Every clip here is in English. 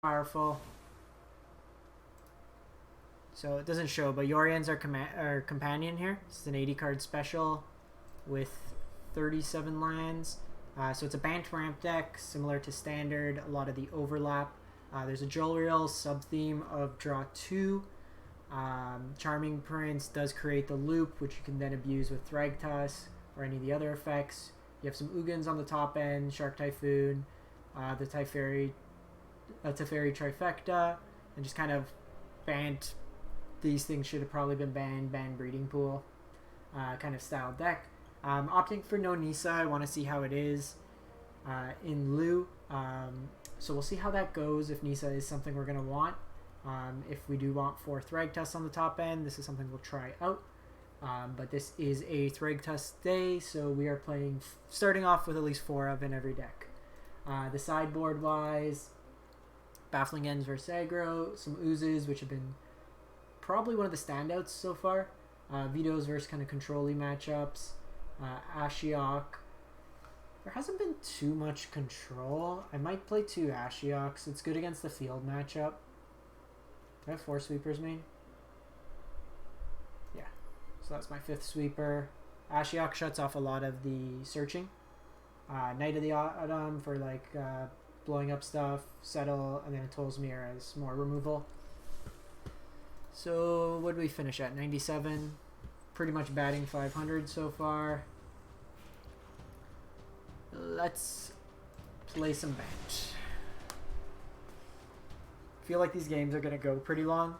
powerful. So it doesn't show, but Yorion's our companion here. This is an 80 card special with 37 lands. So it's a Bant ramp deck, similar to standard, a lot of the overlap. There's a Jolrael sub-theme of draw 2. Charming Prince does create the loop, which you can then abuse with Thragtusk or any of the other effects. You have some Ugins on the top end, Shark Typhoon, the Teferi trifecta, and just kind of Bant. These things should have probably been banned breeding pool kind of style deck. Opting for no Nissa. I want to see how it is in lieu. So we'll see how that goes if Nissa is something we're going to want. If we do want 4 Thragtusk on the top end, this is something we'll try out. But this is a Thragtusk day, so we are starting off with at least 4 of in every deck. The sideboard wise, Baffling Ends versus aggro, some Oozes, which have been probably one of the standouts so far. Vetoes versus kind of control-y matchups. Ashiok. There hasn't been too much control. I might play 2 Ashioks. It's good against the field matchup. Do I have 4 sweepers, main? Yeah. So that's my 5th sweeper. Ashiok shuts off a lot of the searching. Knight of the Autumn for like blowing up stuff. Settle, and then it tolls me as more removal. So what did we finish at? 97. Pretty much batting 500 so far. Let's play some Bant. Feel like these games are going to go pretty long.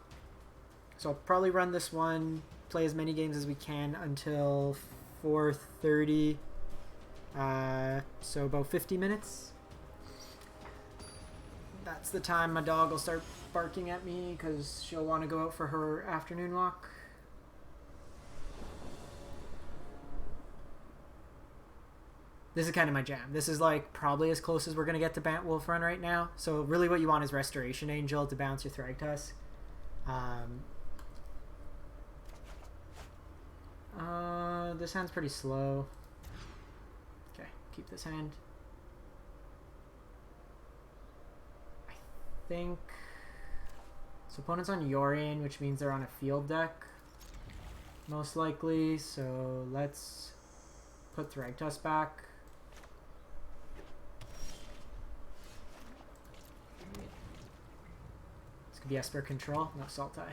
So I'll probably run this one, play as many games as we can until 4:30. So about 50 minutes. That's the time my dog will start barking at me because she'll want to go out for her afternoon walk. This is kind of my jam. This is like probably as close as we're going to get to Bant Wolf Run right now. So really what you want is Restoration Angel to bounce your Thragtusk. This hand's pretty slow. Okay, keep this hand. I think... So opponent's on Yorion, which means they're on a field deck. Most likely, so let's put Thragtusk back. This could be Esper Control, no Sultai.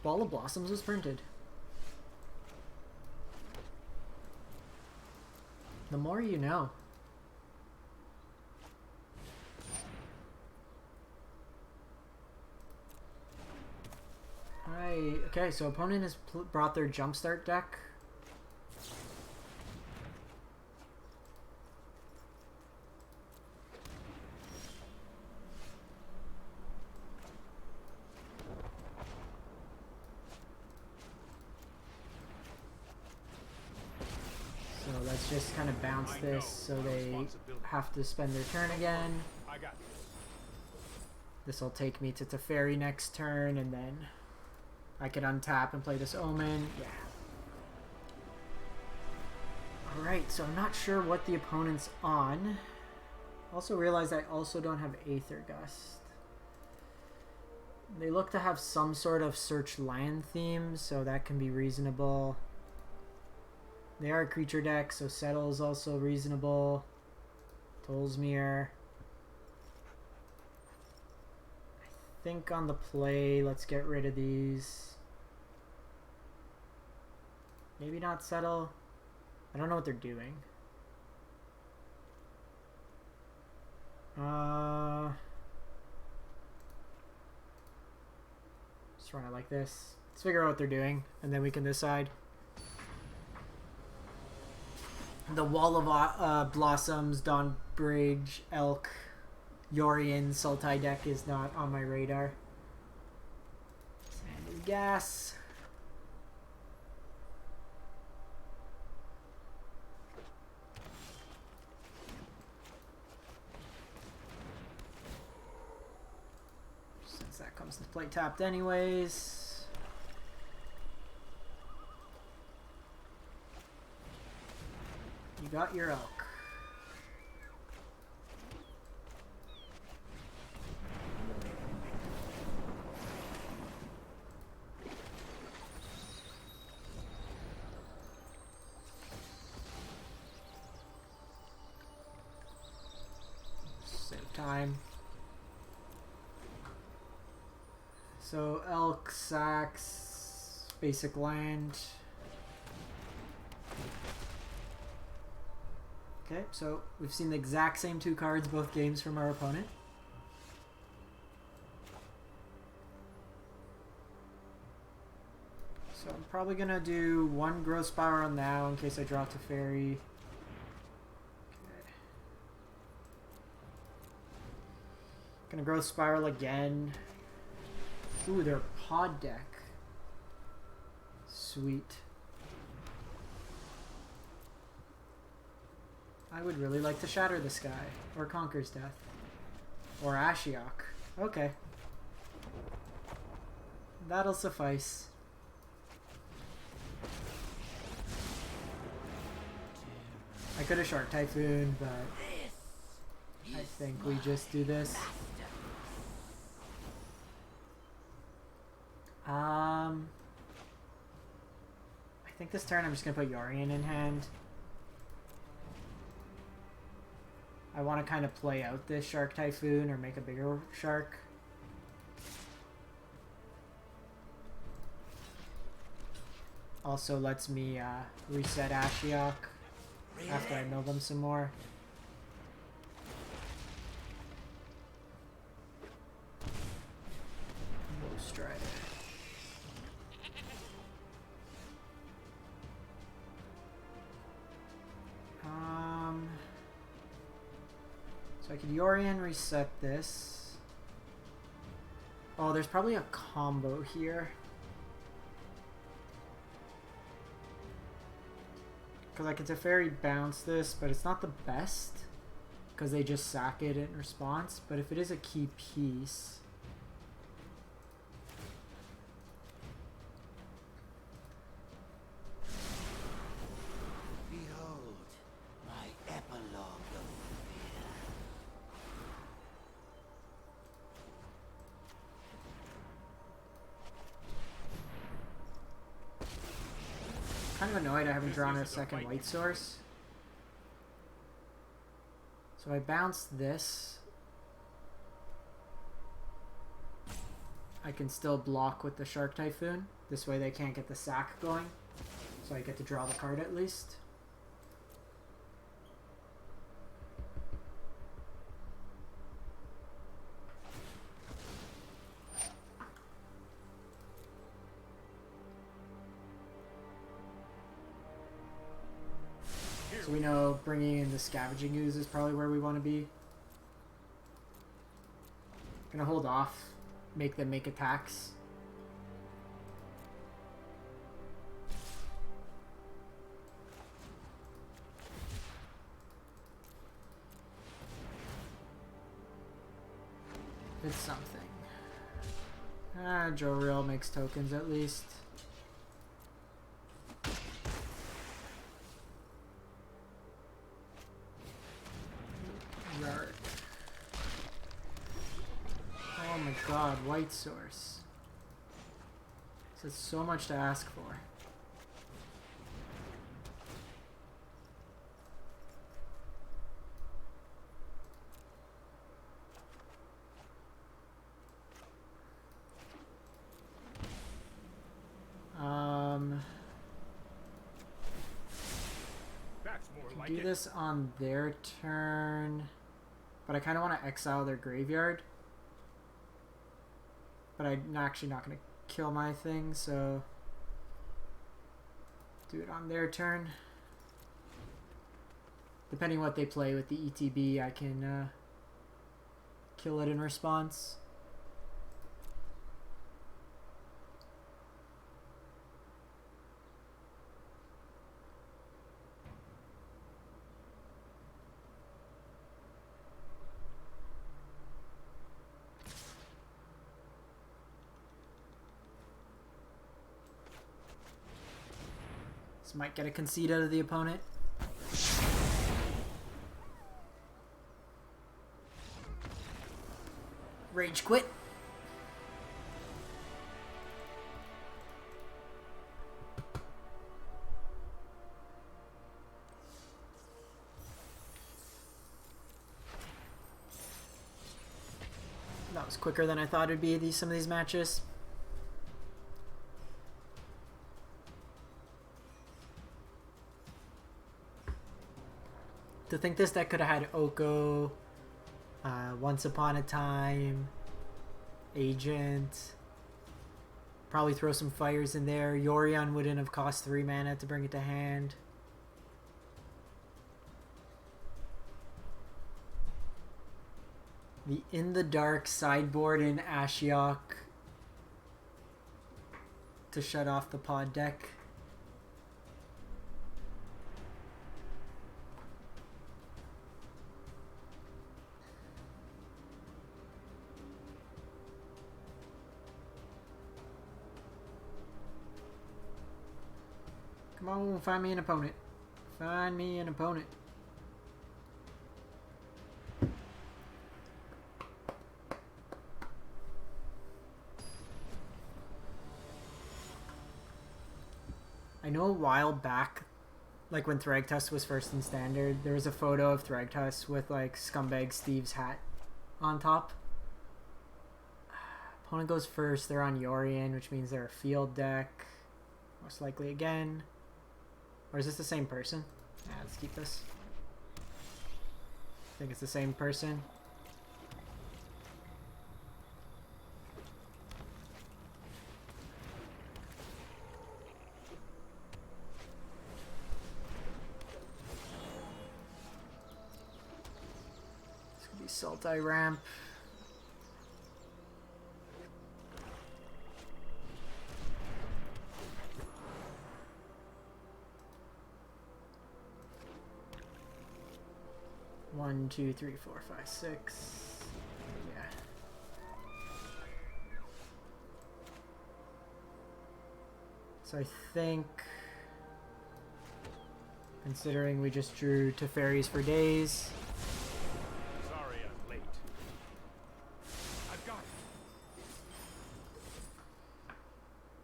Ball of Blossoms was printed. The more you know. Okay, so opponent has brought their Jumpstart deck. So let's just kind of bounce this so they have to spend their turn again. This will take me to Teferi next turn, and then I could untap and play this Omen. Yeah. Alright, so I'm not sure what the opponent's on. Also realized I also don't have Aether Gust. They look to have some sort of search land theme, so that can be reasonable. They are a creature deck, so Settle is also reasonable. Tolsmere. I think on the play, let's get rid of these. Maybe not Settle. I don't know what they're doing. Just run it like this. Let's figure out what they're doing, and then we can decide. The Wall of Blossoms, Dawnbridge, Elk, Yorion, Sultai deck is not on my radar. Sand is gas. Since that comes to play tapped anyways. You got your Elk. time. So elk, sacks, basic land. Okay, so we've seen the exact same 2 cards both games from our opponent. So I'm probably going to do 1 Growth Spiral now in case I draw Teferi. Okay. Gonna Growth Spiral again. Ooh, their pod deck. Sweet. I would really like to Shatter the Sky, or Conquer's Death, or Ashiok. Okay. That'll suffice. I could have Shark Typhoon, but I think we just do this. I think this turn I'm just going to put Yorion in hand. I want to kind of play out this Shark Typhoon or make a bigger shark. Also lets me reset Ashiok after I mill them some more. Strider. So I could Yorion reset this. Oh, there's probably a combo here. Because I could Teferi bounce this, but it's not the best. Because they just sack it in response. But if it is a key piece... Kind of annoyed I haven't drawn a second white source. So I bounce this. I can still block with the Shark Typhoon. This way they can't get the sack going. So I get to draw the card at least. So we know bringing in the Scavenging Ooze is probably where we want to be. Gonna hold off, make them make attacks. It's something. Jolrael makes tokens at least. Oh my god, white source. This is so much to ask for. That's more like do this on their turn, but I kind of want to exile their graveyard. But I'm actually not going to kill my thing, so do it on their turn. Depending what they play with the ETB, I can kill it in response. Might get a concede out of the opponent. Rage quit. That was quicker than I thought it'd be, some of these matches. To think this deck could have had Oko, Once Upon a Time, Agent. Probably throw some fires in there. Yorion wouldn't have cost 3 mana to bring it to hand. The In the Dark sideboard in Ashiok to shut off the pod deck. Come on, find me an opponent. Find me an opponent. I know a while back, like when Thragtusk was first in Standard, there was a photo of Thragtusk with like Scumbag Steve's hat on top. Opponent goes first, they're on Yorion, which means they're a field deck. Most likely again. Or is this the same person? Yeah, let's keep this. I think it's the same person. This could be Sultai Ramp. One, two, three, four, five, six. Yeah. So I think, considering we just drew Teferis for days. Sorry I'm late. I've got it.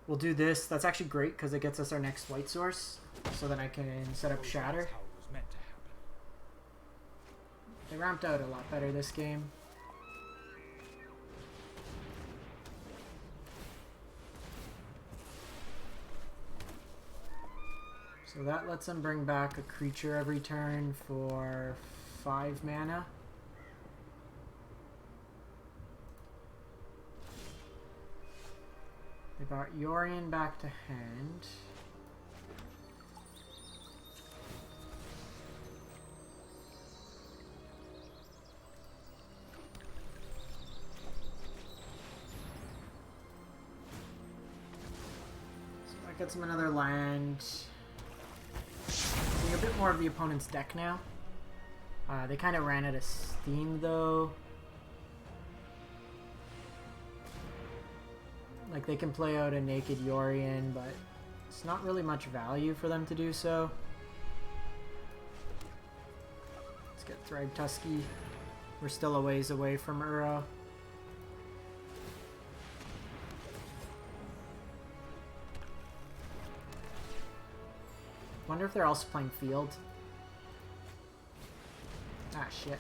We'll do this. That's actually great because it gets us our next white source. So then I can set up Shatter. That's how it was meant to happen. They ramped out a lot better this game. So that lets them bring back a creature every turn for 5 mana. They brought Yorion back to hand. Gets him another land. Seeing a bit more of the opponent's deck now. They kind of ran out of steam though. Like they can play out a naked Yorion, but it's not really much value for them to do so. Let's get Thragtusky. We're still a ways away from Uro. Wonder if they're also playing field. Ah, shit.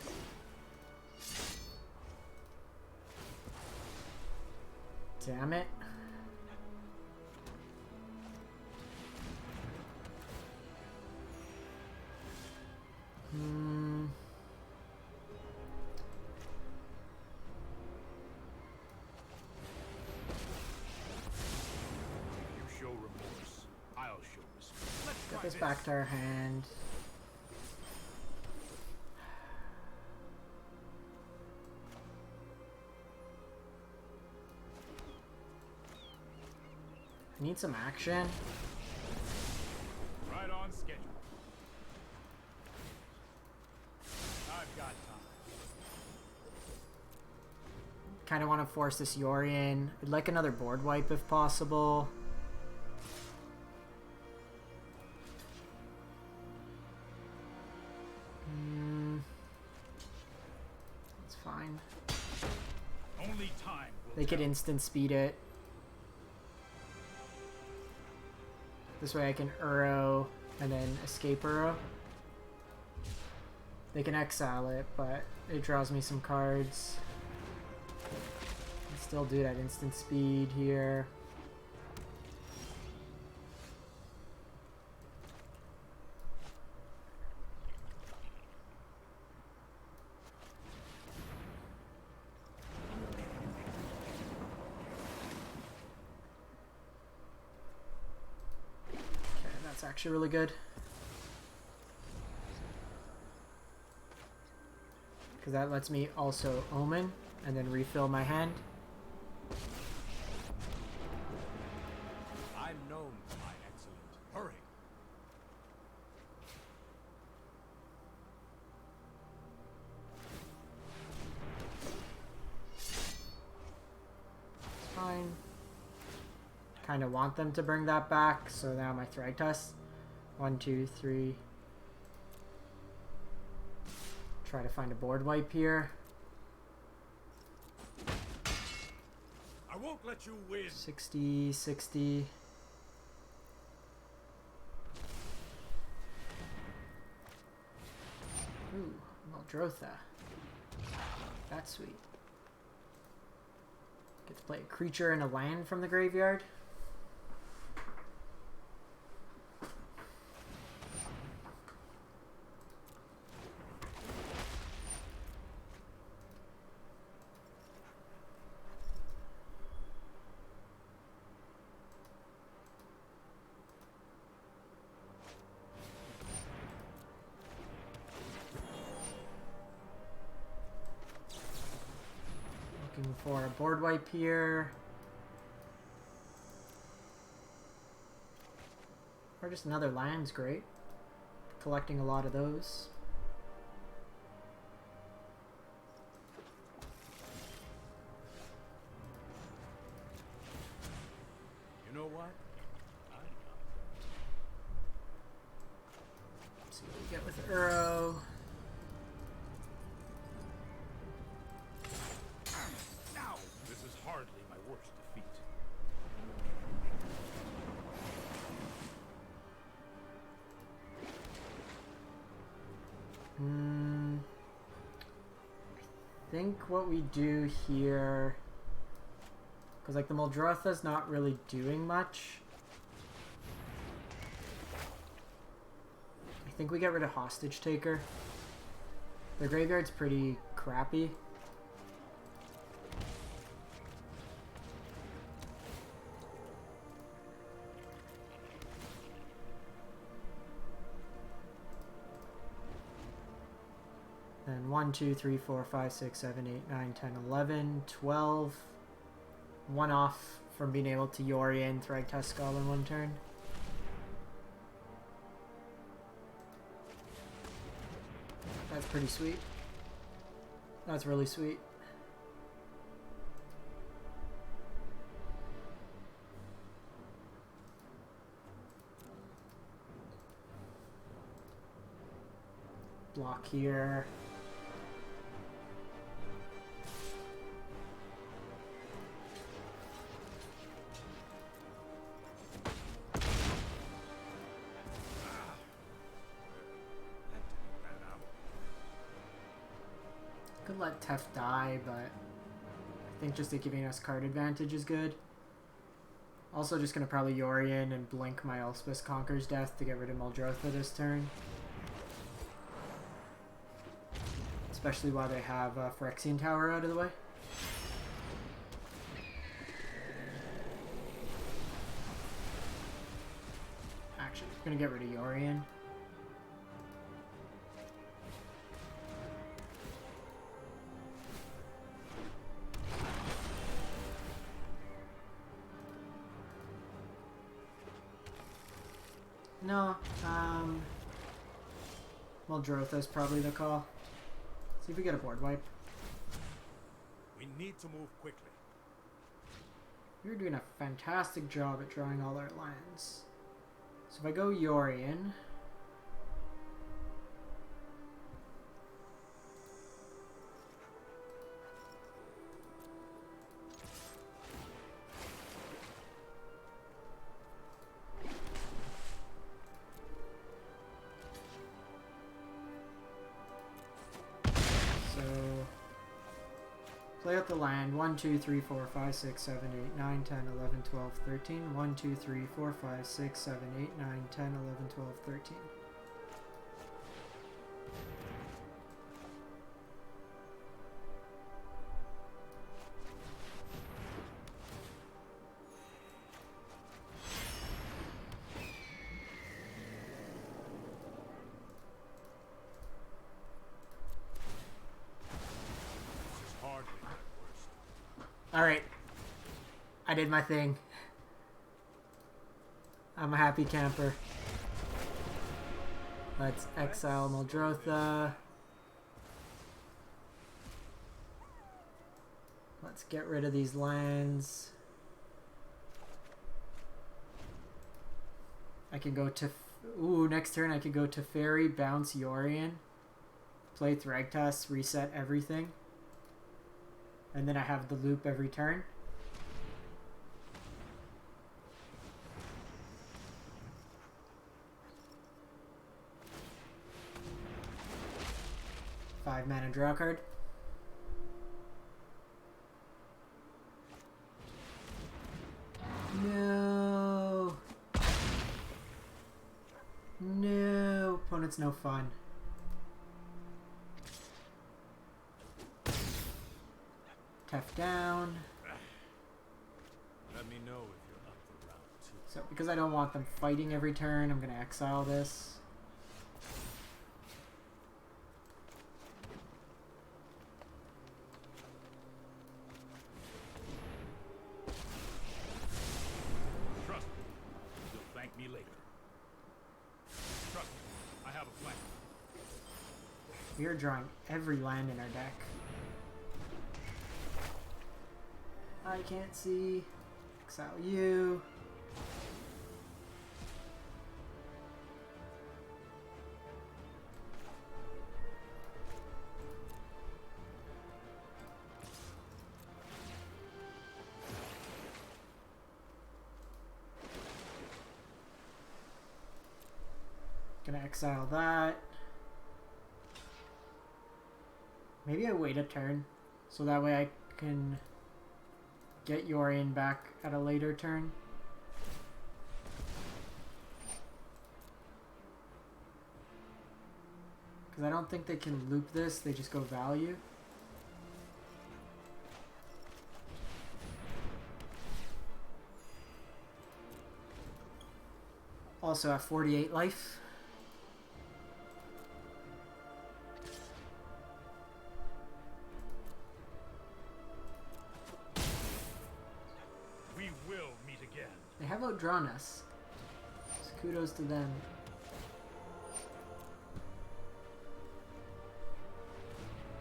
Damn it. Get this back to our hand. I need some action. Right on schedule. I've got time. Kind of want to force this Yorion. I'd like another board wipe if possible. Fine. Only time will they could instant speed it. This way I can Uro and then escape Uro. They can exile it, but it draws me some cards. Still do that instant speed here. Okay, that's actually really good. Because that lets me also Omen and then refill my hand. I'm known for my excellent. Hurry. It's fine. Kind of want them to bring that back, so now my Thragtusk. 1, 2, 3. Try to find a board wipe here. I won't let you win. 60, 60. Ooh, Muldrotha. That's sweet. Get to play a creature and a land from the graveyard. Looking for a board wipe here. Or just another land's great. Collecting a lot of those. You know what? Let's see what we get with Uro. Now, this is hardly my worst defeat. I think what we do here, because like the Muldrotha's not really doing much. I think we get rid of Hostage Taker. The graveyard's pretty crappy. And 1, 2, 3, 4, 5, 6, 7, 8, 9, 10, 11, 12. One off from being able to Yorion Thragtusk all in one turn. That's pretty sweet. That's really sweet. Block here. Could let Tef die, but I think just it giving us card advantage is good. Also just going to probably Yorion and blink my Elspeth Conquer's Death to get rid of Muldrotha this turn. Especially while they have Phyrexian Tower out of the way. Actually, I'm going to get rid of Yorion. No, Muldrotha's probably the call. See if we get a board wipe. We need to move quickly. You're doing a fantastic job at drawing all our lands. So if I go Yorion, Play out the land. 1, 2, 3, 4, 5, 6, 7, 8, 9, 10, 11, 12, 13. 1, 2, 3, 4, 5, 6, 7, 8, 9, 10, 11, 12, 13. Alright. I did my thing. I'm a happy camper. Let's exile Muldrotha. Let's get rid of these lands. I can go to... Ooh, next turn I could go to Teferi, bounce Yorion. Play Thragtusk, reset everything. And then I have the loop every turn. Five mana draw card. No. No. Opponent's no fun. Tef down. Let me know if you're up for round 2. So because I don't want them fighting every turn, I'm going to exile this. Trust me. You'll thank me later. Trust me. I have a plan. We are drawing every land in our deck. I can't see. Exile you. Gonna exile that. Maybe I wait a turn so that way I can get Yorion back at a later turn. Because I don't think they can loop this, they just go value. Also have 48 life. They have outdrawn us. So kudos to them.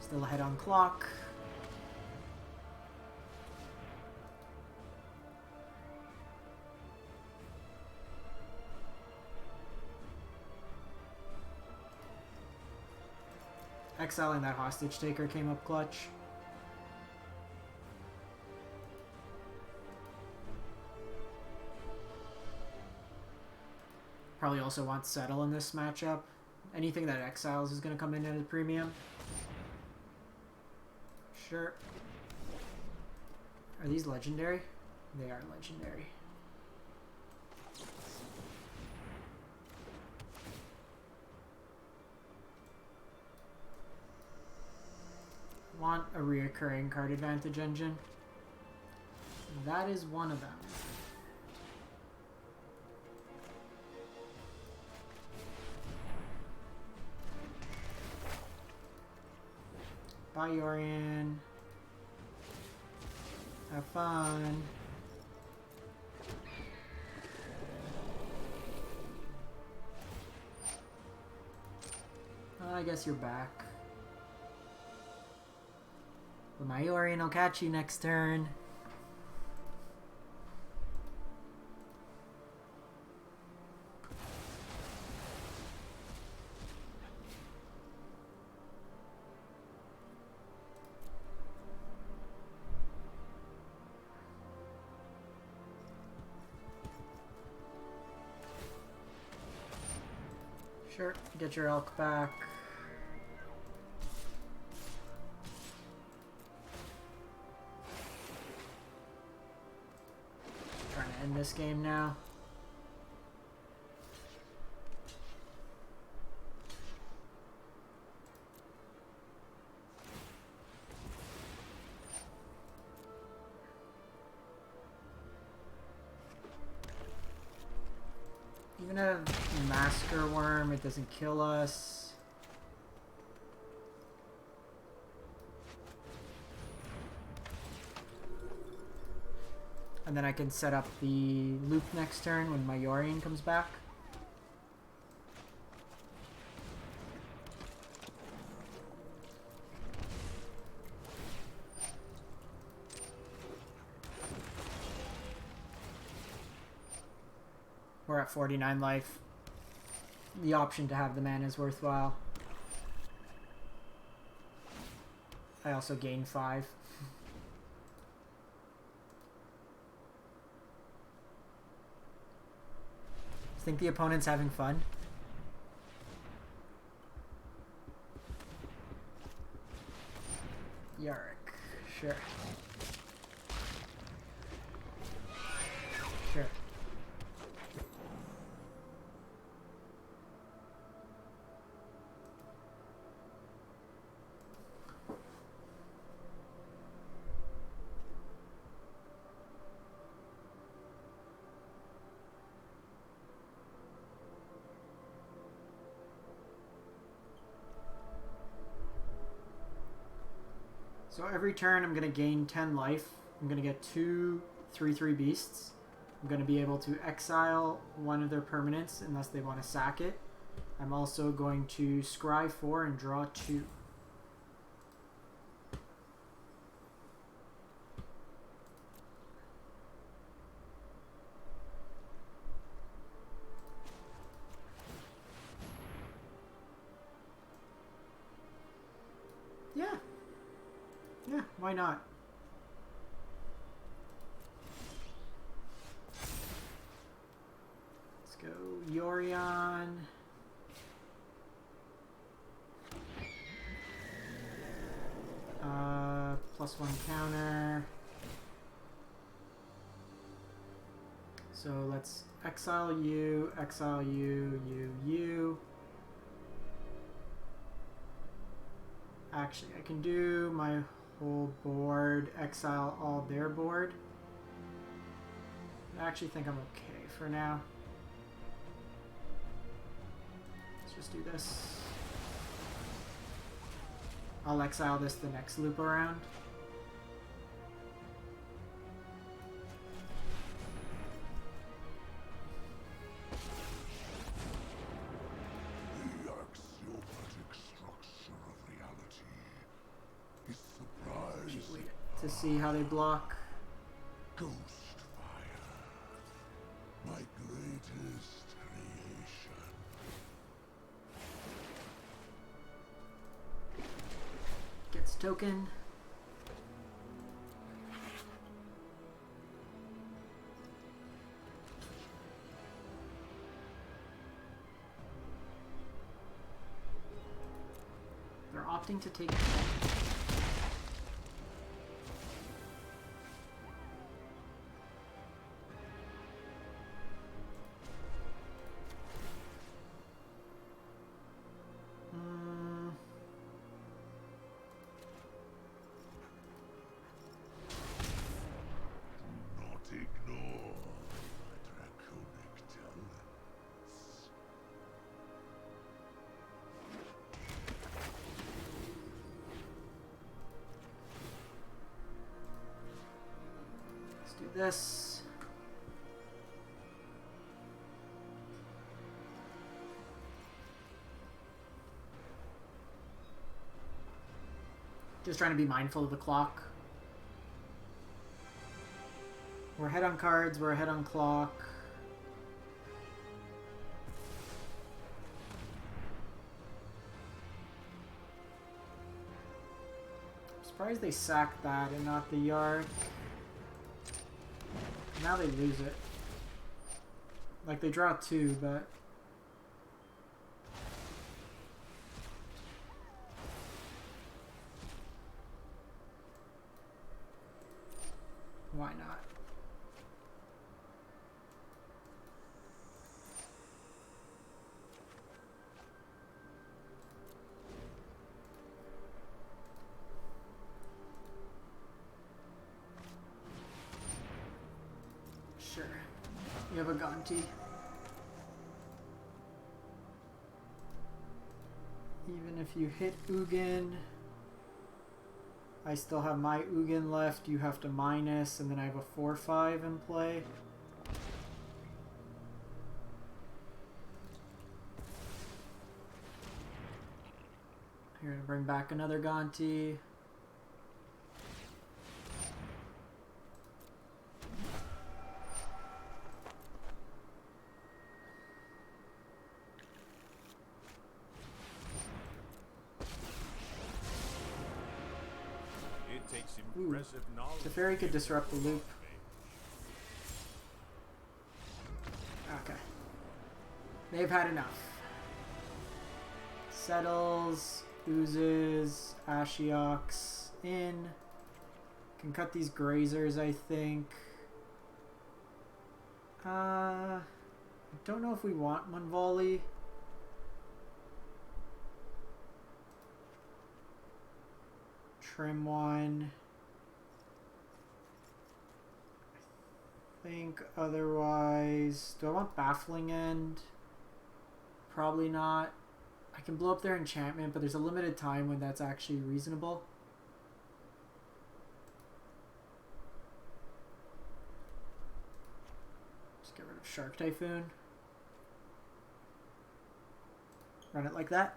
Still ahead on clock. Exiling that hostage taker came up clutch. Probably also wants Settle in this matchup. Anything that exiles is going to come in at a premium. Sure. Are these legendary? They are legendary. Want a reoccurring card advantage engine? That is one of them. Bye, Yorion. Have fun. I guess you're back. But my Yorion will catch you next turn. Sure, get your elk back. end this game now. Even a Masker Worm, it doesn't kill us. And then I can set up the loop next turn when my Yorion comes back. We're at 49 life. The option to have the mana is worthwhile. I also gain 5. Think the opponent's having fun? Yorick. Sure. Sure. So every turn I'm going to gain 10 life. I'm going to get 2 3/3 beasts. I'm going to be able to exile one of their permanents unless they want to sack it. I'm also going to scry 4 and draw 2. Yeah, why not? Let's go Yorion. +1 counter. So let's exile you, you. Actually, I can do my whole board, exile all their board. I actually think I'm okay for now. Let's just do this. I'll exile this the next loop around. To see how they block. Ghost fire, my greatest creation. Gets token. They're opting to take. This. Just trying to be mindful of the clock. We're ahead on cards, we're ahead on clock. I'm surprised they sacked that and not the yard. Now they lose it. Like, they draw 2, but... why not? Sure. You have a Gonti. Even if you hit Ugin, I still have my Ugin left. You have to minus, and then I have a 4/5 in play. You're gonna bring back another Gonti. It takes impressive knowledge. Teferi could disrupt the loop. Okay. They've had enough. Settles, oozes, Ashioks in. Can cut these grazers, I think. I don't know if we want Mwonvuli. Trim one. I think otherwise. Do I want Baffling End? Probably not. I can blow up their enchantment, but there's a limited time when that's actually reasonable. Just get rid of Shark Typhoon. Run it like that.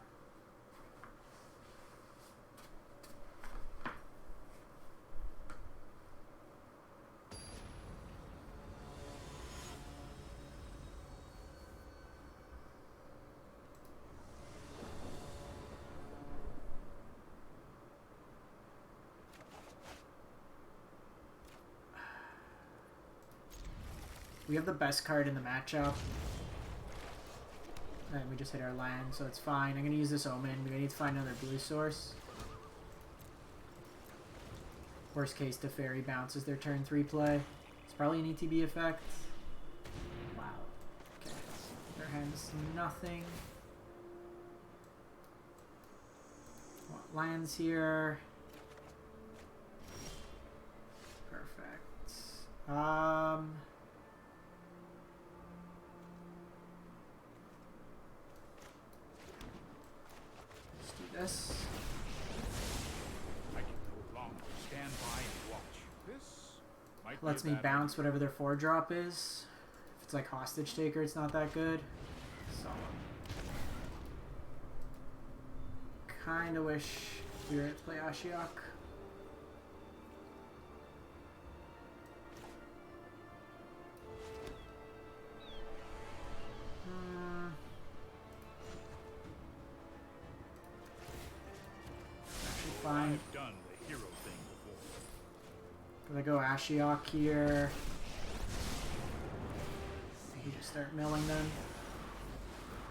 We have the best card in the matchup. And we just hit our land, so it's fine. I'm going to use this Omen. We need to find another blue source. Worst case, Teferi bounces their turn 3 play. It's probably an ETB effect. Wow. Okay. Their hand's nothing. Want lands here. Perfect. This. I can no longer stand by and watch. This might be Lets a me bad bounce idea. whatever their 4-drop is. If it's like Hostage Taker, it's not that good. So kinda wish we were to play Ashiok. Fine. I've done the hero thing before. Gonna go Ashiok here. You just start milling them.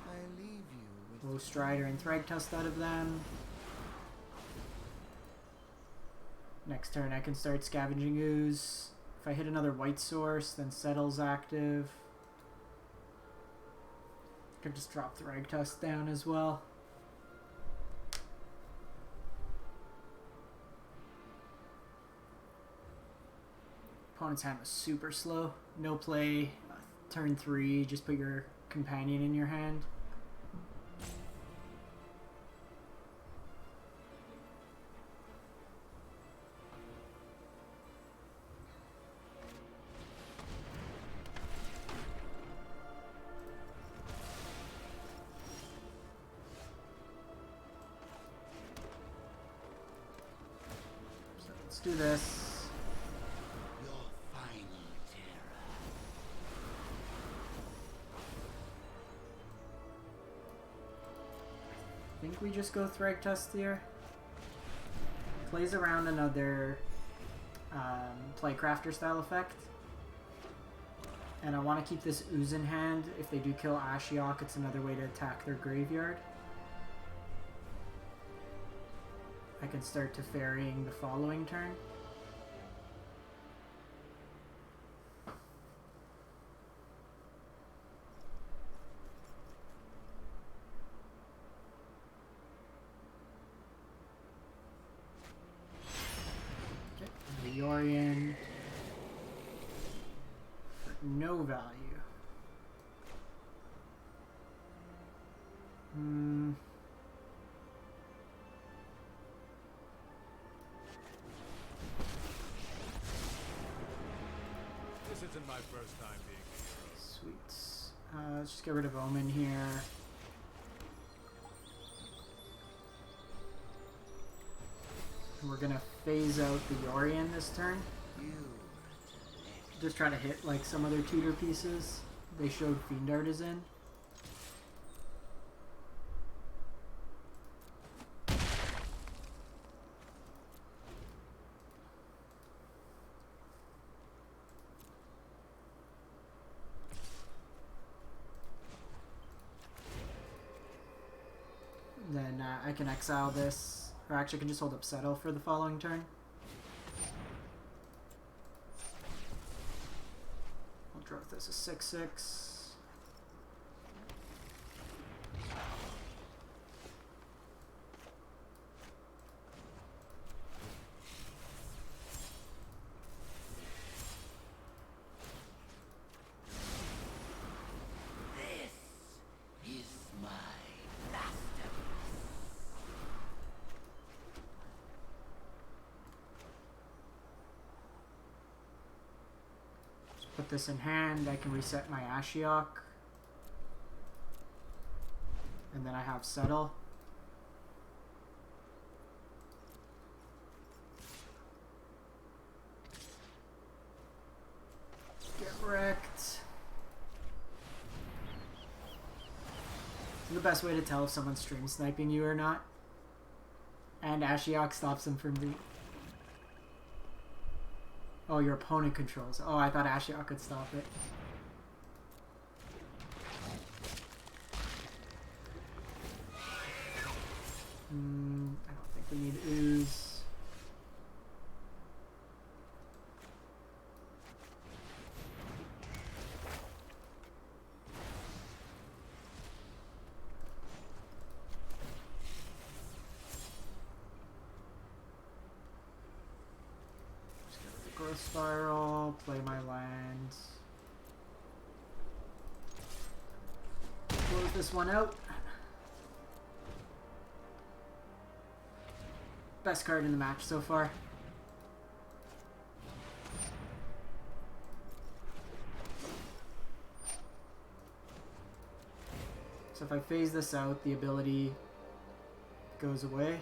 I leave you with Low Strider and Thragtusk out of them. Next turn I can start Scavenging Ooze. If I hit another white source, then Settle's active. Could just drop Thragtusk down as well. Opponent's hand was super slow. No play. Turn 3, just put your companion in your hand. So let's do this. your final terror. I think we just go Thragtusk here. Plays around another Playcrafter style effect. And I want to keep this Ooze in hand. If they do kill Ashiok, it's another way to attack their graveyard. I can start Teferiing the following turn. Okay, the Yorion for no value. This isn't my first time being here. Sweet. Let's just get rid of Omen here. We're gonna phase out the Yorion this turn. Just try to hit like some other tutor pieces. They showed Fiend Artisan. Then I can exile this, or actually I can just hold up Settle for the following turn. I'll draw this a 6/6. This is my masterpiece. Put this in hand, I can reset my Ashiok. And then I have Settle. Get wrecked. This is the best way to tell if someone's stream sniping you or not. And Ashiok stops them from being... Oh, your opponent controls. Oh, I thought Ashiok could stop it. I don't think we need Ooze. Growth Spiral, play my lands. Close this one out. Best card in the match so far. So if I phase this out, the ability goes away.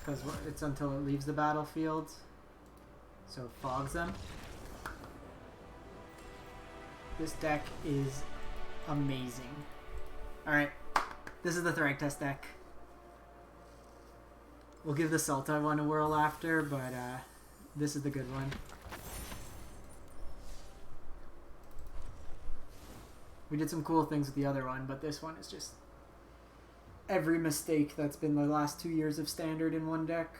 Because it's until it leaves the battlefield, so it fogs them. This deck is amazing. Alright, this is the Thragtusk deck. We'll give the Sultai one a whirl after, but this is the good one. We did some cool things with the other one, but this one is just every mistake that's been the last 2 years of Standard in one deck.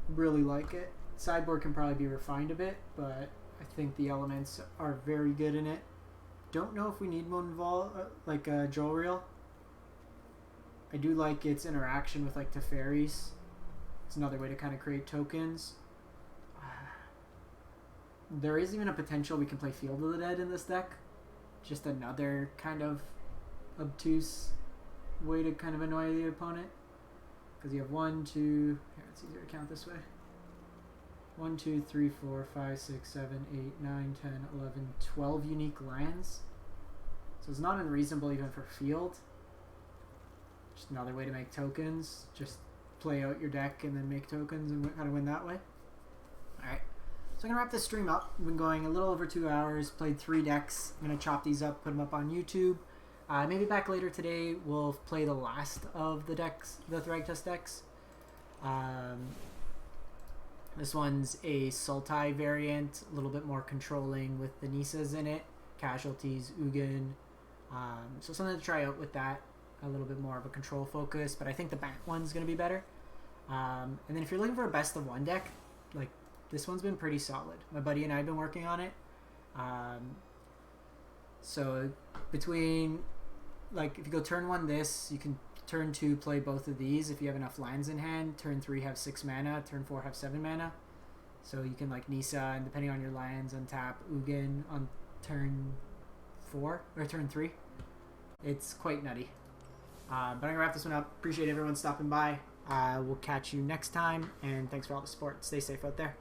Really like it. Sideboard can probably be refined a bit, but I think the elements are very good in it. Don't know if we need Mwonvuli, like Jolrael. I do like its interaction with like Teferis. It's another way to kind of create tokens. There is even a potential we can play Field of the Dead in this deck. Just another kind of obtuse way to kind of annoy the opponent. Because you have 1, 2... Here, it's easier to count this way. 1, 2, 3, 4, 5, 6, 7, 8, 9, 10, 11, 12 unique lands. So it's not unreasonable even for field. Just another way to make tokens. Just play out your deck and then make tokens and kind of win that way. Alright. So I'm going to wrap this stream up. We've been going a little over 2 hours. Played 3 decks. I'm going to chop these up, put them up on YouTube. Maybe back later today we'll play the last of the decks, the Thragtusk decks. This one's a Sultai variant, a little bit more controlling with the Nisas in it, casualties, Ugin. So something to try out with that, a little bit more of a control focus, but I think the Bant one's going to be better. And then if you're looking for a best of one deck, like this one's been pretty solid. My buddy and I have been working on it. So between, like if you go turn 1 this, you can turn 2 play both of these if you have enough lands in hand. Turn 3 have 6 mana. Turn 4 have 7 mana. So you can like Nisa, and depending on your lands, untap Ugin on turn 4 or turn 3. It's quite nutty. But I'm gonna wrap this one up. Appreciate everyone stopping by. We'll catch you next time, and thanks for all the support. Stay safe out there.